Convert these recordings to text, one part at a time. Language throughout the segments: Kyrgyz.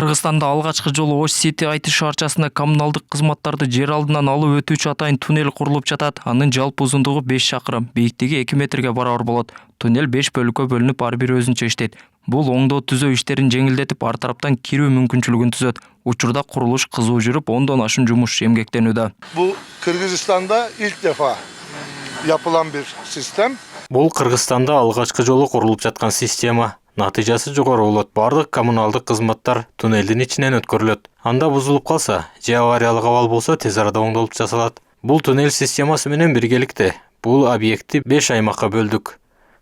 Кыргызстанда алгачкы жолу Ош-Сити IT шаарчасында коммуналдык кызматтарды жер алдынан алып өтүүчү атайын туннель курулуп жатат. Анын жалпы узундугу 5 шакырым, бийиктиги 2 метрге барабар болот. Туннель 5 бөлүккө бөлүнүп, ар бири өзүнчө иштейт. Бул оңдоо түзөө иштерин жеңилдетип, ар тараптан кирүү мүмкүнчүлүгүн түзөт. Учурда курулуш кызуу жүрүп, 10дон ашуун жумуш эмгектенүүдө. Bu Kırgızistan'da ilk defa yapılan bir sistem. Бул Кыргызстанда алгачкы жолу курулуп жаткан система. Натыйжасы жогору болот. Бардык коммуналдык кызматтар туннелдин ичинен өткөрүлөт. Анда бузулуп калса, же авариялык абал болсо тез арада оңдолуп жасалат. Бул туннель системасы менен биргеликте бул объектти 5 аймакка бөлдүк.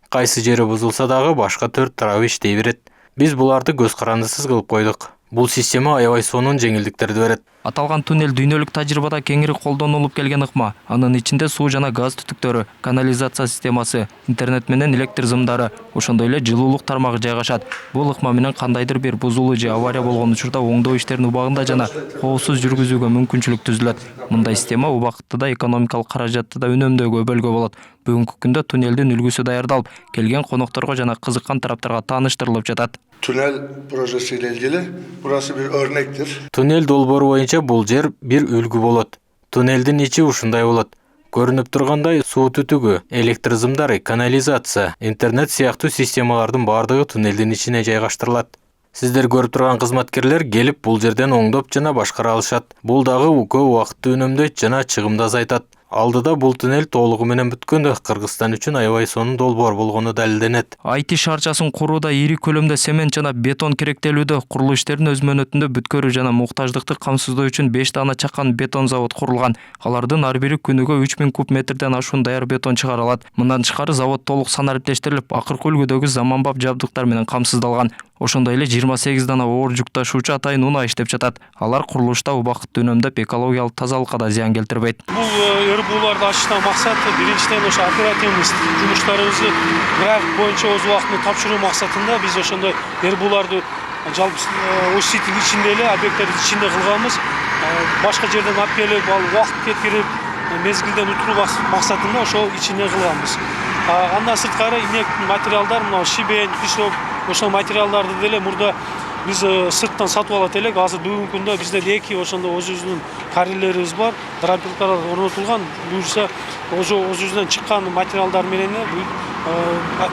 Кайсы жери бузулса дагы башка 4 тарабы иштей берет. Биз буларды көз карандысыз кылып койдук. Бул система аябай сонун жеңилдиктерди берет. Аталган туннель дүйнөлүк тажрыйбада кеңири колдонулуп келген ыкма. Анын ичинде суу жана газ түтүктөрү, канализация системасы, интернет менен электр зымдары, ошондой эле жылуулук тармагы жайгашат. Бул ыкма менен кандайдыр бир бузулуу же авария болгон учурда оңдоо иштерин убагында жана коопсуз жүргүзүүгө мүмкүнчүлүк түзүлөт. Мындай система убакытты да экономикалык каражатты да үнөмдөөгө өбөлгө болот. Бүгүнкү күндө туннелдин үлгүсү даярдалып, келген конокторго жана кызыккан тараптарга тааныштырылып жатат. Tünel projesiyle ilgili burası bir örnektir. Туннель долбоору боюнча бул жер бир үлгү болот. Туннелдин ичи ушундай болот. Көрүнүп тургандай суу түтүгү, электр зымдары, канализация, интернет сыяктуу системалардын бардыгы туннелдин ичине жайгаштырылат. Сиздер көрүп турган кызматкерлер келип бул жерден оңдоп жана башкара алышат. Бул дагы көп убакытты үнөмдөйт жана чыгымды азайтат. Алдыда бул туннель толугу менен бүткөндө Кыргызстан үчүн аябай сонун долбоор болгону далилденет. IT шаарчасын курууда ири көлөмдө цемент жана бетон керектелүүдө. Курулуу иштерин өз мөөнөтүндө бүткөрүү жана муктаждыкты камсыздоо үчүн 5 дана чакан бетон завод курулган. Алардын ар бири күнүгө 3000 куб метрден ашуун даяр бетон чыгарылат. Мындан тышкары завод толук санариптештирилип, акыркы үлгүдөгү заманбап жабдыктар менен камсыздалган. Ошондой эле 28 дана оор жүк ташуучу атайын унаа иштеп жатат. Алар курулушта убакытты үнөмдөп, экологиялык тазалыкка да зыян келтирбейт. Бул РБУларды ачыштан максат биринчиден ошо оперативность жумуштарыбызды график боюнча өз убактында тапшыруу максатында биз ошондой РБУларды жалпы Ош-Ситинин ичинде эле объекттердин ичинде кылганбыз. Башка жерден алып келип, ал убакыт кеткирип, мезгилден утуруу максатында ошол ичине кылганбыз. Андан сырткары инек материалдар, мына шибен, песок, ошол материалдарды деле мурда биз сырттан сатып алат элек. Азыр бүгүнкү күндө бизде эки ошондо өзүбүздүн карьерлерибиз бар, дрампелкалар орнотулган. Буюрса өзүбүздөн чыккан материалдар менен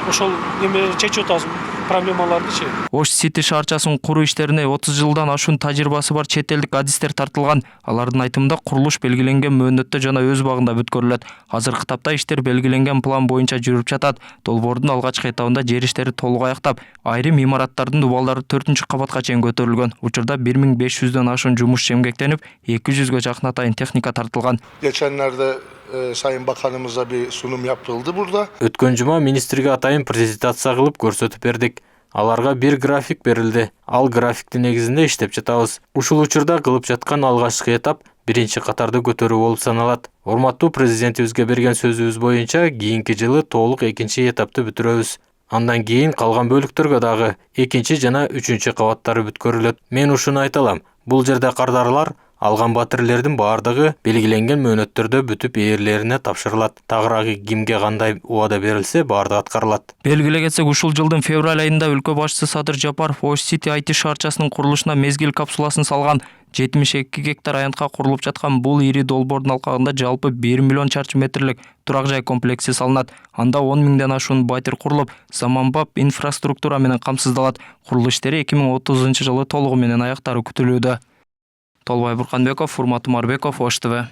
ошол неме чечип атабыз проблемалардычы. Ош-Сити шаарчасын куруу иштерине 30 жылдан ашуун тажрыйбасы бар чет элдик адистер тартылган. Алардын айтымында курулуш белгиленген мөөнөттө жана өз убагында бүткөрүлөт. Азыркы тапта иштер белгиленген план боюнча жүрүп жатат. Долбоордун алгачкы этабында жер иштери толук аяктап, айрым имараттардын дубалдары 4-кабатка чейин көтөрүлгөн. Учурда 1500дөн ашуун жумуш эмгектенип, 200гө жакын атайын техника тартылган. Geçenlerde Sayın Bakanımıza bir sunum yapıldı burada. Өткөн жума министрге атайын презентация кылып көрсөтүп бердик. Аларга бир график берилди. Ал графиктин негизинде иштеп жатабыз. Ушул учурда кылып жаткан алгачкы этап биринчи катарды көтөрүү болуп саналат. Урматтуу президентибизге берген сөзүбүз боюнча кийинки жылы толук экинчи этапты бүтүрөбүз. Андан кийин калган бөлүктөргө дагы экинчи жана үчүнчү кабаттары бүткөрүлөт. Мен ушуну айта алам. Бул жерде кардарлар алган батирлердин бардыгы белгиленген мөөнөттөрдө бүтүп ээрлерине тапшырылат. Тагыраагы кимге кандай убада берилсе, бардыгы аткарылат. Белгилей кетсек, ушул жылдын февраль айында өлкө башчысы Садыр Жапаров Ош-Сити IT шаарчасынын курулушуна мезгил капсуласын салган. 72 гектар аянтка курулуп жаткан бул ири долбоордун алкагында жалпы 1 миллион чарчы метрлик турак жай комплекси салынат. Анда 10 миңден ашуун батир курулуп, заманбап инфраструктура менен камсыздалат. Курулуш иштери 2030 жылы толугу менен аяктары күтүлүүдө. Толбай Бурканбеков, Урмат Умарбеков, Ош ТВ.